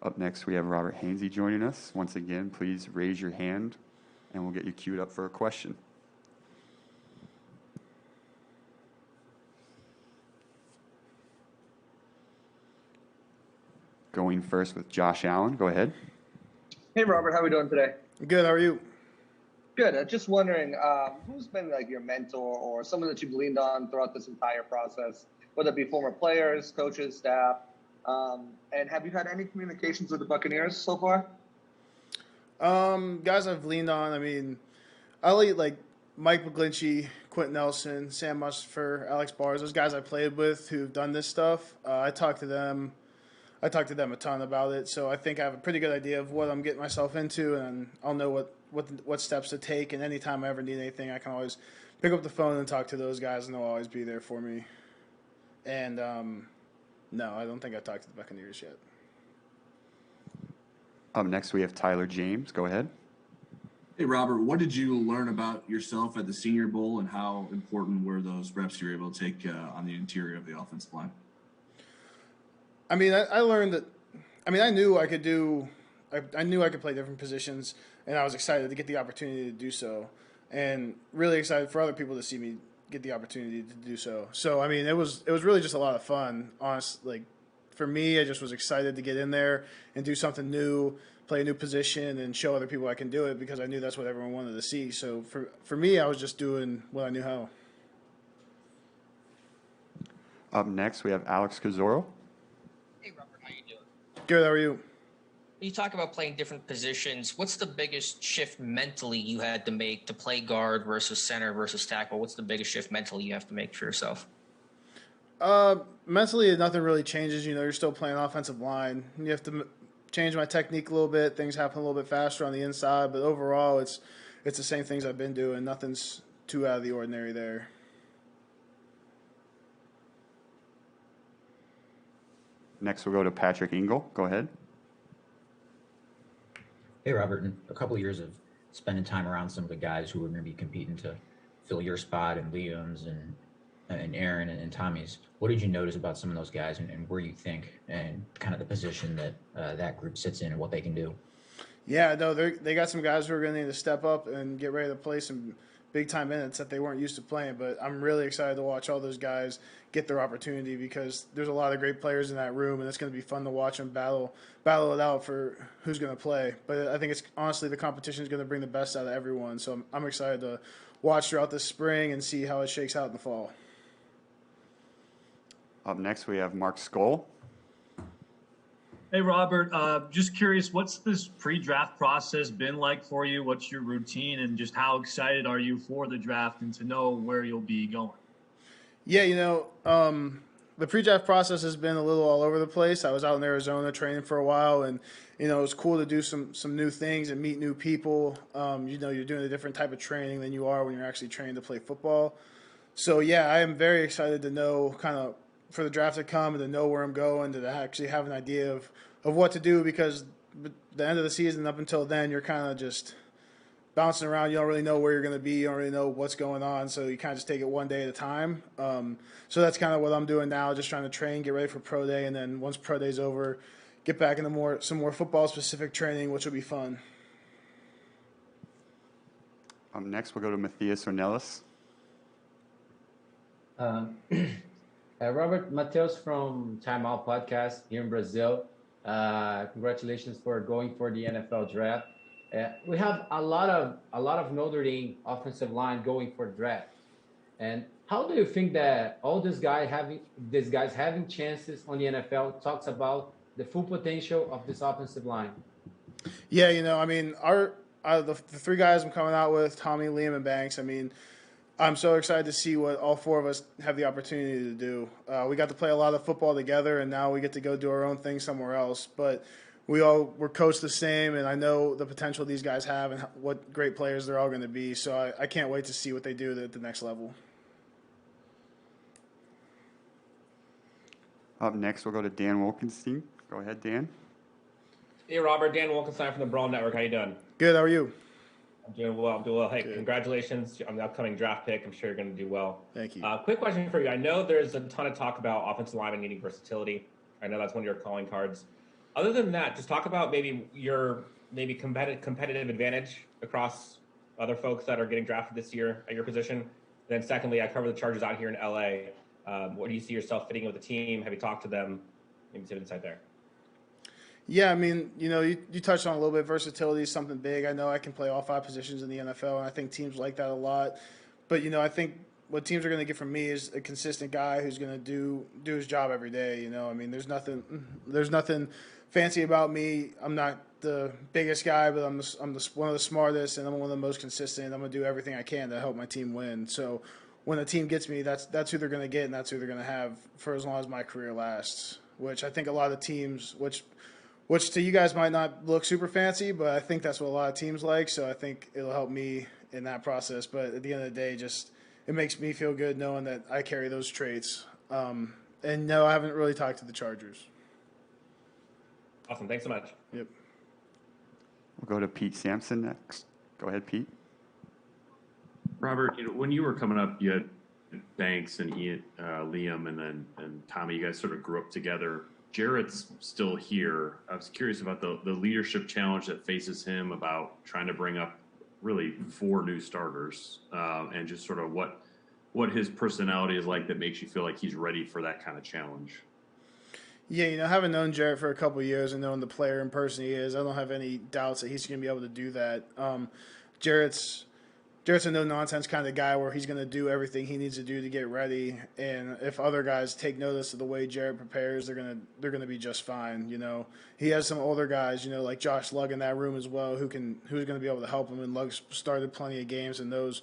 Up next, we have Robert Hainsey joining us. Once again, please raise your hand, and we'll get you queued up for a question. Going first with Josh Allen. Go ahead. Hey, Robert. How are we doing today? Good. How are you? Good. Just wondering, who's been like your mentor or someone that you've leaned on throughout this entire process, whether it be former players, coaches, staff, and have you had any communications with the Buccaneers so far? Guys I've leaned on. I mean, I like Mike McGlinchey, Quentin Nelson, Sam Mustipher, Alex Bars. Those guys I played with who've done this stuff. I talked to them a ton about it, so I think I have a pretty good idea of what I'm getting myself into, and I'll know what steps to take. And anytime I ever need anything, I can always pick up the phone and talk to those guys, and they'll always be there for me. And no, I don't think I've talked to the Buccaneers yet. Up next, we have Tyler James. Go ahead. Hey, Robert, what did you learn about yourself at the Senior Bowl, and how important were those reps you were able to take on the interior of the offensive line? I mean, I learned that. I mean, I knew I could do. I knew I could play different positions, and I was excited to get the opportunity to do so, and really excited for other people to see me get the opportunity to do so. So, I mean, it was really just a lot of fun. Honestly, like for me, I just was excited to get in there and do something new, play a new position, and show other people I can do it, because I knew that's what everyone wanted to see. So for me, I was just doing what I knew how. Up next, we have Alex Cazoro. Hey, Robert, how you doing? Good. How are you? You talk about playing different positions. What's the biggest shift mentally you had to make to play guard versus center versus tackle? What's the biggest shift mentally you have to make for yourself? Mentally, nothing really changes. You know, you're still playing offensive line. You have to change my technique a little bit. Things happen a little bit faster on the inside, but overall, it's the same things I've been doing. Nothing's too out of the ordinary there. Next, we'll go to Patrick Engel. Go ahead. Hey, Robert, in a couple of years of spending time around some of the guys who were going to be competing to fill your spot, and Liam's and Aaron and Tommy's, what did you notice about some of those guys, and where you think and kind of the position that that group sits in and what they can do? Yeah, no, they got some guys who are going to need to step up and get ready to play some big-time minutes that they weren't used to playing. But I'm really excited to watch all those guys get their opportunity, because there's a lot of great players in that room, and it's going to be fun to watch them battle it out for who's going to play. But I think it's honestly the competition is going to bring the best out of everyone. So I'm excited to watch throughout the spring and see how it shakes out in the fall. Up next, we have Mark Skoll. Hey, Robert, just curious, what's this pre-draft process been like for you? What's your routine, and just how excited are you for the draft and to know where you'll be going? Yeah, you know, the pre-draft process has been a little all over the place. I was out in Arizona training for a while, and, you know, it was cool to do some new things and meet new people. You know, you're doing a different type of training than you are when you're actually training to play football. So, yeah, I am very excited to know kind of for the draft to come and to know where I'm going, to actually have an idea of what to do, because the end of the season up until then, you're kind of just bouncing around. You don't really know where you're going to be. You don't really know what's going on. So you kind of just take it one day at a time. So that's kind of what I'm doing now, just trying to train, get ready for pro day. And then once pro day's over, get back into some more football specific training, which will be fun. Next, we'll go to Matthias Ornelas. Robert, Mateus from Time Out Podcast here in Brazil. Congratulations for going for the NFL draft. We have a lot of Notre Dame offensive line going for draft. And how do you think that all these guys having chances on the NFL talks about the full potential of this offensive line? Yeah, you know, I mean, the three guys I'm coming out with, Tommy, Liam, and Banks, I mean, I'm so excited to see what all four of us have the opportunity to do. We got to play a lot of football together, and now we get to go do our own thing somewhere else. But we're coached the same, and I know the potential these guys have and what great players they're all going to be. So I can't wait to see what they do at the next level. Up next, we'll go to Dan Wilkensen. Go ahead, Dan. Hey, Robert. Dan Wilkensen from the Brawl Network. How you doing? Good. How are you? I'm doing well. Hey, Good. Congratulations on the upcoming draft pick. I'm sure you're going to do well. Thank you. Quick question for you. I know there's a ton of talk about offensive lineman needing versatility. I know that's one of your calling cards. Other than that, just talk about maybe your competitive advantage across other folks that are getting drafted this year at your position. Then secondly, I cover the Chargers out here in LA. Where do you see yourself fitting with the team? Have you talked to them? Maybe some insight there. Yeah, I mean, you touched on a little bit. Versatility is something big. I know I can play all 5 positions in the NFL, and I think teams like that a lot. But, I think what teams are going to get from me is a consistent guy who's going to do his job every day. I mean, there's nothing fancy about me. I'm not the biggest guy, but I'm one of the smartest, and I'm one of the most consistent. I'm going to do everything I can to help my team win. So when a team gets me, that's who they're going to get, and that's who they're going to have for as long as my career lasts, which I think a lot of teams, which to you guys might not look super fancy, but I think that's what a lot of teams like. So I think it'll help me in that process. But at the end of the day, it makes me feel good knowing that I carry those traits. And no, I haven't really talked to the Chargers. Awesome. Thanks so much. Yep. We'll go to Pete Sampson next. Go ahead, Pete. Robert, when you were coming up, you had Banks and Ian, Liam, and Tommy. You guys sort of grew up together. Jarrett's still here. I was curious about the leadership challenge that faces him, about trying to bring up really 4 new starters, and just sort of what his personality is like that makes you feel like he's ready for that kind of challenge. Yeah, having known Jarrett for a couple of years and knowing the player in person he is, I don't have any doubts that he's going to be able to do that. Jarrett's a no-nonsense kind of guy where he's going to do everything he needs to do to get ready. And if other guys take notice of the way Jarrett prepares, they're going to be just fine. He has some older guys, like Josh Lugg in that room as well, who's going to be able to help him. And Lugg's started plenty of games and knows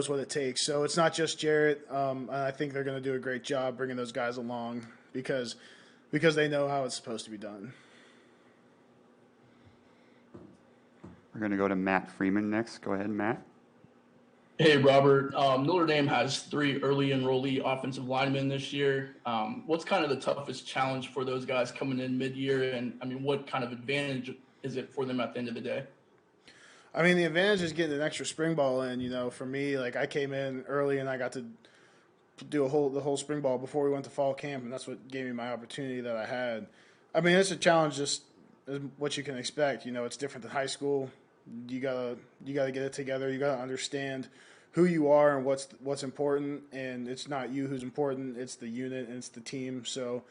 what it takes. So it's not just Jarrett. And I think they're going to do a great job bringing those guys along because they know how it's supposed to be done. We're going to go to Matt Freeman next. Go ahead, Matt. Hey, Robert. Notre Dame has 3 early enrollee offensive linemen this year. What's kind of the toughest challenge for those guys coming in mid-year? And, I mean, what kind of advantage is it for them at the end of the day? I mean, the advantage is getting an extra spring ball in. For me, like, I came in early and I got to do the whole spring ball before we went to fall camp, and that's what gave me my opportunity that I had. I mean, it's a challenge, just what you can expect. It's different than high school. You gotta get it together. You gotta understand who you are and what's important, and it's not you who's important. It's the unit and it's the team. So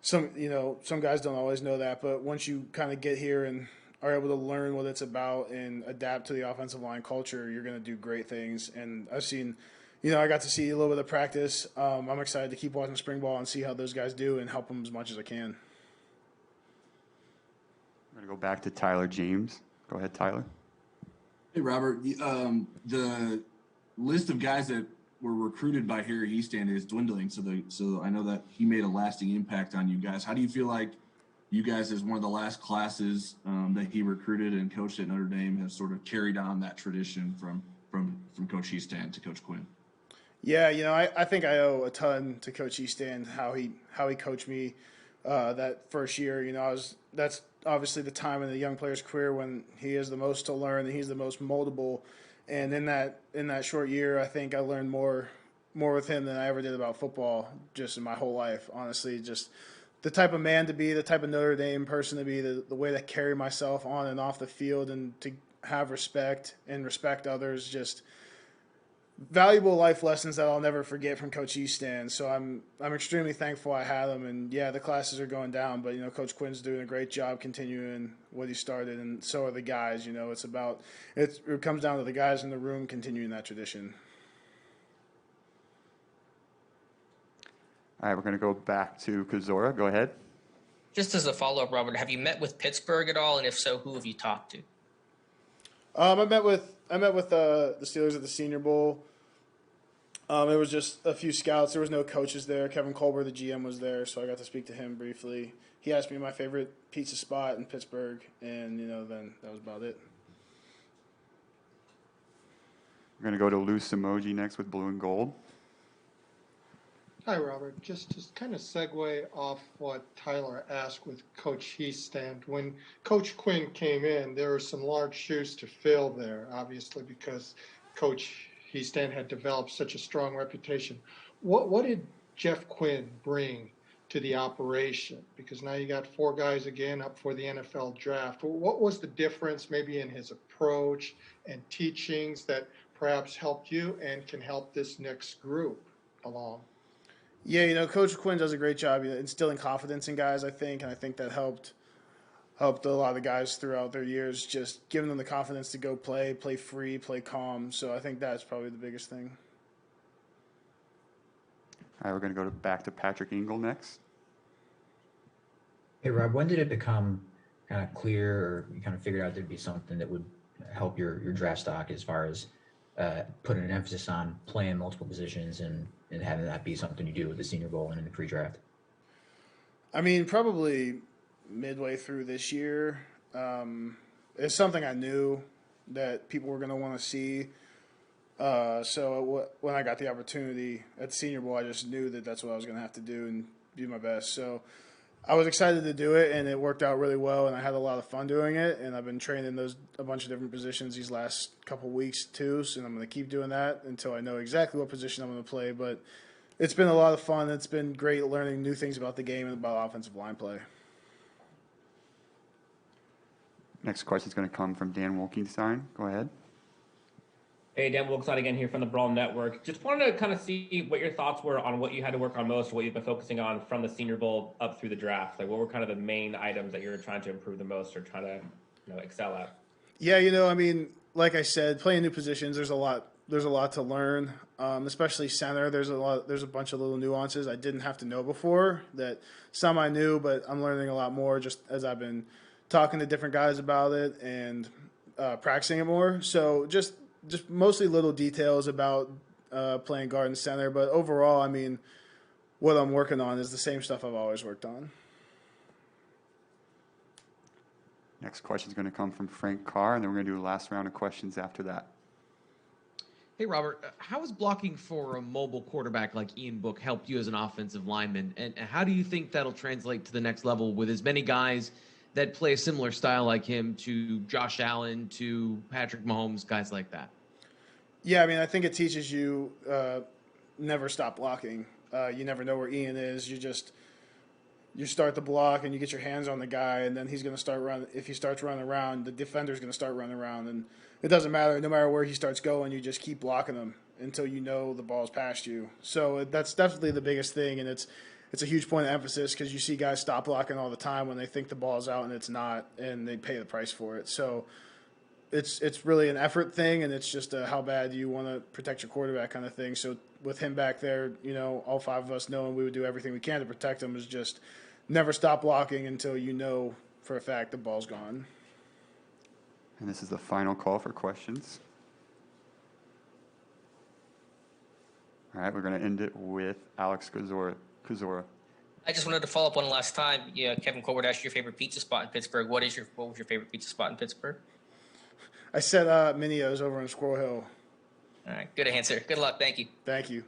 some guys don't always know that, but once you kind of get here and are able to learn what it's about and adapt to the offensive line culture, you're going to do great things. And I've seen, I got to see a little bit of practice. I'm excited to keep watching spring ball and see how those guys do and help them as much as I can. I'm going to go back to Tyler James. Go ahead, Tyler. Hey, Robert. The list of guys that were recruited by Harry Easton is dwindling. So I know that he made a lasting impact on you guys. How do you feel like you guys, as one of the last classes that he recruited and coached at Notre Dame, have sort of carried on that tradition from Coach Easton to Coach Quinn? Yeah, I think I owe a ton to Coach Easton, how he coached me that first year. That's obviously the time in the young player's career when he has the most to learn and he's the most moldable. And in that short year, I think I learned more with him than I ever did about football just in my whole life. Honestly, just the type of man to be, the type of Notre Dame person to be, the way to carry myself on and off the field and to have respect and respect others, just valuable life lessons that I'll never forget from Coach Easton. So I'm extremely thankful I had him. And yeah, the classes are going down, but Coach Quinn's doing a great job continuing what he started, and so are the guys. It comes down to the guys in the room continuing that tradition. All right, we're going to go back to Kazora. Go ahead. Just as a follow-up, Robert, have you met with Pittsburgh at all? And if so, who have you talked to? I met with the Steelers at the Senior Bowl. It was just a few scouts. There was no coaches there. Kevin Colbert, the GM, was there, so I got to speak to him briefly. He asked me my favorite pizza spot in Pittsburgh, and then that was about it. We're going to go to Lou Simoji next with Blue and Gold. Hi, Robert. Just to kind of segue off what Tyler asked with Coach Easton. When Coach Quinn came in, there were some large shoes to fill there, obviously, because Coach Easton had developed such a strong reputation. What did Jeff Quinn bring to the operation? Because now you got 4 guys again up for the NFL draft. What was the difference maybe in his approach and teachings that perhaps helped you and can help this next group along? Yeah, Coach Quinn does a great job instilling confidence in guys, I think, and I think that helped a lot of the guys throughout their years, just giving them the confidence to go play free, play calm. So I think that's probably the biggest thing. All right, we're going to go back to Patrick Engel next. Hey, Rob, when did it become kind of clear, or you kind of figured out there'd be something that would help your draft stock as far as putting an emphasis on playing multiple positions and having that be something you do with the Senior Bowl and in the pre-draft? I mean, probably midway through this year. It's something I knew that people were going to want to see. So when I got the opportunity at the Senior Bowl, I just knew that that's what I was going to have to do and do my best. So I was excited to do it, and it worked out really well, and I had a lot of fun doing it. And I've been training a bunch of different positions these last couple weeks too, so I'm going to keep doing that until I know exactly what position I'm going to play. But it's been a lot of fun. It's been great learning new things about the game and about offensive line play. Next question is going to come from Dan Wilkensen. Go ahead. Hey, Dan Wilkensen again here from the Brawl Network. Just wanted to kind of see what your thoughts were on what you had to work on most, what you've been focusing on from the Senior Bowl up through the draft. Like, what were kind of the main items that you're trying to improve the most or trying to, excel at? Yeah, I mean, like I said, playing new positions, there's a lot to learn, especially center. There's a bunch of little nuances I didn't have to know before that some I knew, but I'm learning a lot more just as I've been talking to different guys about it and practicing it more. So just mostly little details about playing guard and center. But overall, I mean, what I'm working on is the same stuff I've always worked on. Next question is going to come from Frank Carr, and then we're going to do a last round of questions after that. Hey, Robert, how has blocking for a mobile quarterback like Ian Book helped you as an offensive lineman? And how do you think that'll translate to the next level with as many guys that play a similar style like him to Josh Allen, to Patrick Mahomes, guys like that? Yeah, I mean, I think it teaches you never stop blocking. You never know where Ian is. You start the block and you get your hands on the guy, and then he's going to start running. If he starts running around, the defender's going to start running around, and it doesn't matter. No matter where he starts going, you just keep blocking him until you know the ball's past you. So that's definitely the biggest thing, and it's a huge point of emphasis because you see guys stop blocking all the time when they think the ball's out and it's not, and they pay the price for it. So it's really an effort thing, and it's just how bad you want to protect your quarterback kind of thing. So with him back there, all 5 of us knowing we would do everything we can to protect him is just never stop blocking until you know for a fact the ball's gone. And this is the final call for questions. All right, we're going to end it with Alex Kuzora. I just wanted to follow up one last time. Yeah, Kevin Colbert asked your favorite pizza spot in Pittsburgh. What was your favorite pizza spot in Pittsburgh? I said Minio's over in Squirrel Hill. All right, good answer. Good luck. Thank you. Thank you.